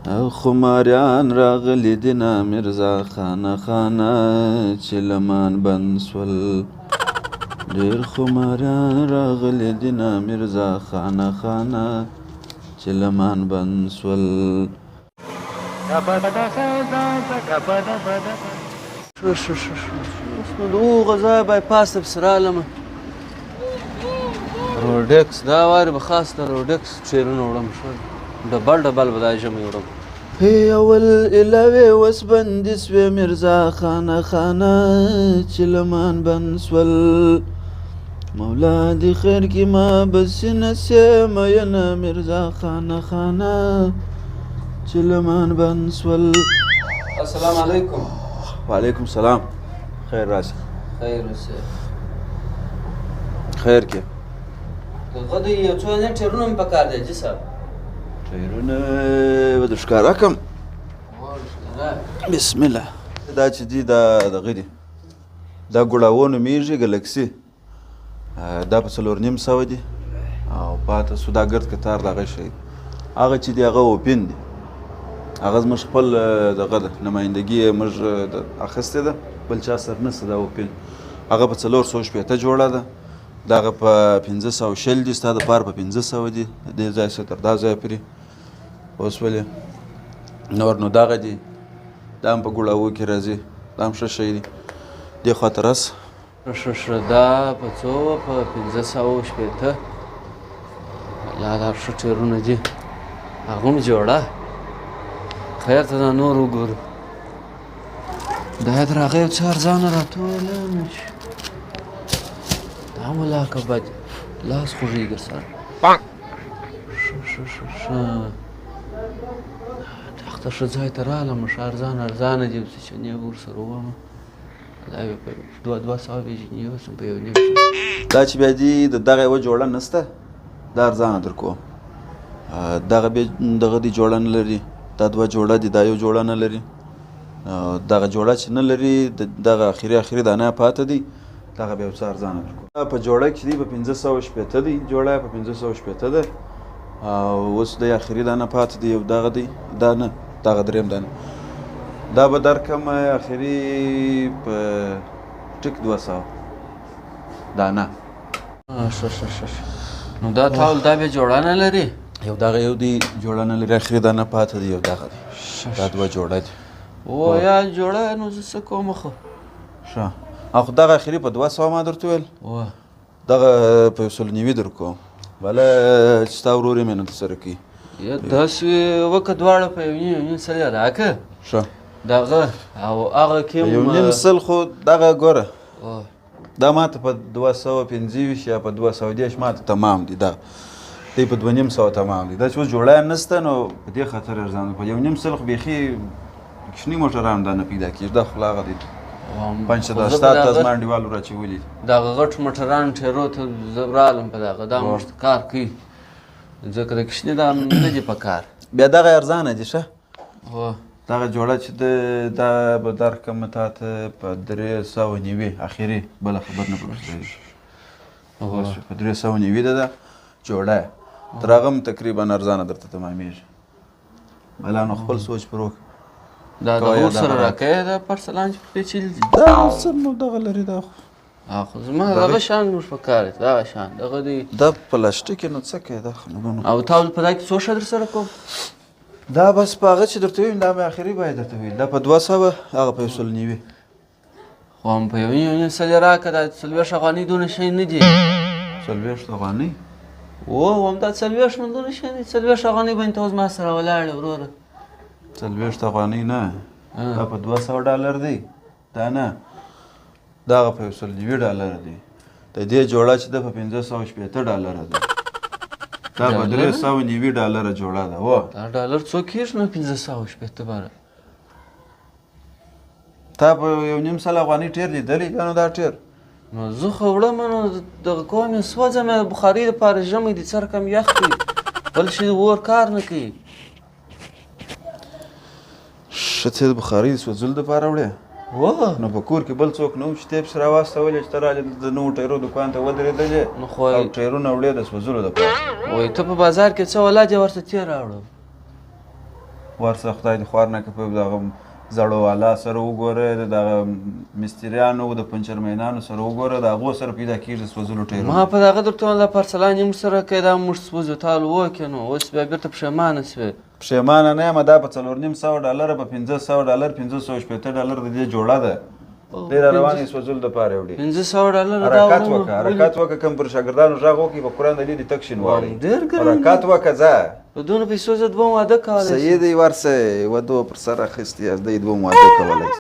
او خماریان راغلي دینه میرزا خانه خانه چې لمان بند سول ډېر خماریان راغلي دینه میرزا خانه خانه چې لمان بند سول اوس نو د هغو ځای بایپاس ته پسې رالمه روډکس دا وارې به خاص د روډکس ټرېنونه وړم ډبل به دا ژمی وړم هی اول الهوې اوس بندي سوې میرزا خانه خانه چې لمان بند سول مولا دې خیر کړي ما بسینه سې مینه میرزا خانه خانه چې لمان بند سول السلام علیکم وعلیکم السلام خیر راسه خیر اوسه خیر کې دغه د یو څو نه ټرونه مې پکار دی جی صاحب ټایرونه به در ښکاره کړم بسم الله دا چې دي دا دغه دي دا ګوړاوو نومېږي ګلکسي دا په 4,500 دي او پاته سوداګرد کتار دغه شی هغه چې دي هغه اوپن دي هغه زموږ خپل دغه ده نمایندګي یې موږ اخیستې ده بل چا سره نشته دا اوپن هغه په 460 جوړه ده دغه په 520 دي ستا دپاره په 500 دي دې ځای څخه تر دا ځایه پورې اوس ولې نور نو دغه دي دا هم په ګوړاوو کې راځي دا هم ښه شی دي دې خوا ته راسه ښه دا په څو په 560 لا دا ښه ټیرونه دي هغه هم جوړه خیر ته دا نور وګورو دا یې تر هغه یو څه ارزانه راټوله نه شي دا ملاکه بد لاس خوږېږي سره ښه دغه ښه ځای ته رالم ښه ارزانه دي چې چنې ورسره وومه دا یې په 200 بیجینې اوسم په 1.5 دا چې بیا دي د دغه یوه جوړه نشته دا ارزانه در کوم دغه بیا دغه دي جوړه نه لري دا 2 جوړه دي دا یو جوړه نه لري دغه جوړه چې نه لري دغه اخري دانه پاته دي دغه بیا څه ارزانه در کوم په جوړه کې دي په 560 دي جوړه په 560 ده او اوس د اخري دانه پاته دي یو دغه دی دا نه دغه دریم دانه دا به درکم اخري په ټیک 200 دانه ښه نو دا ټول دا بیا جوړه نه لري یو دغه یو دی جوړه نه لري اخري دانه پاته دی یو دغه دی دا 2 جوړه دي او یا جوړه نو زه څه کوم خو ښه او خو دغه اخري په 200 ما درته ویل دغه په 190 در کوم بله چې ستا ورور یې مینه درسره کوي داسې وکړه دواړه په 1.5 راکړه ښه دغه او هغه کې 1.5 خو دغه ګوره دا ماته په 225 یا په 210 ماته تمام دي دا دی په 2.5 تمام دي دا چې اوس جوړه یې نشته نو په دې خاطر ارزانه په 1.5 خو بیخي کوچني موټران دا نه پیدا کېږي دا خو لا هغه دي 570 زما انډیوالو راچولي دغه غټ موټران ټیرو ته زه رالم په دغه دا موږ کار کوي ځکه د کوچني دا نه دي په کار بیا دغه ارزانه دي ښه هو دغه جوړه چې دا به درکړم تا ته په 390 اخري بله خبر نه پرېږدي په 390 ده جوړه تر هغه هم تقریبا ارزانه درته تمامېږي بله نو خپل سوچ پر وکړه دا د اور سره راکوې دا پرسلان چې پیچلي دي دا څه نو دغه لري دا خو زما دغه شان موږ په کار دی دغه شان دغه دی دا پلاستیک نو څه کوي دا او تا په دا کې څو شه در سره کوم دا بس په هغه چې درته ویم دا مې اخري باید درته ویل دا په 200 هغه په 190 خو هم په 1.5 راکړه دا 40 افغانۍ دونه شی نه دي 40 افغانۍ او هم دا 40 من دونه شی نه 40 افغانۍ به ته اوس ما سره ولاړې وروره 40 افغانۍ نه دا په 200 ډالر دی دا نه دغه په 190 ډالر دی د دې جوړه چې ده په 560 ډالر ده دا په 390 ډالر جوړه ده دا ډالر څو کېږي نو 560 باره تا په 1.5 افغانۍ ټیر لیدلی که نو دا ټیر نو زه خو وړم نو دغه کوم یې سوځم بخاري دپاره ژمی دي څه رقم یخ دی بل شي اور کار نه کوي ښه څه د بخارۍ د سوځلو دپاره وړې نو په کور کې بل څوک نه و چې ته یې پسې راواستولې چې ته رالې د نوو ټایرو دکان ته ودرېدلې او ټایرونه وړې د سوځلو دپاره وایي ته په بازار کې څه ولاد یې ورته تېر راوړم ورسه خدای دې خوار نه کړي په دغه زړو والا سره وګوره دغه مستریانو د پنچرمینانو سره وګوره د هغو سره پیدا کېږي سوځلو ټایرونه ما په دغه درته ویل دا پارسلان یم سره که دا موږ سوځو تال وکړې نو اوس بیا بېرته پښیمانه شوې پښیمانه نه یم دا په $4,500 په $500 $550 د دې جوړه ده دی را روانې سوځلو دپاره یو ډېر $500 حرکت وکړه حرکت وکړه کوم پر شاګردانو غږ وکړي په قرآن د دې تک شین واړئ ډېر ګران حرکت وکړه ځه په دونه پیسو زه دوه واده کولی صحیح دی ورسه یوه دوه پر سر اخیستې دی دوه واده کولی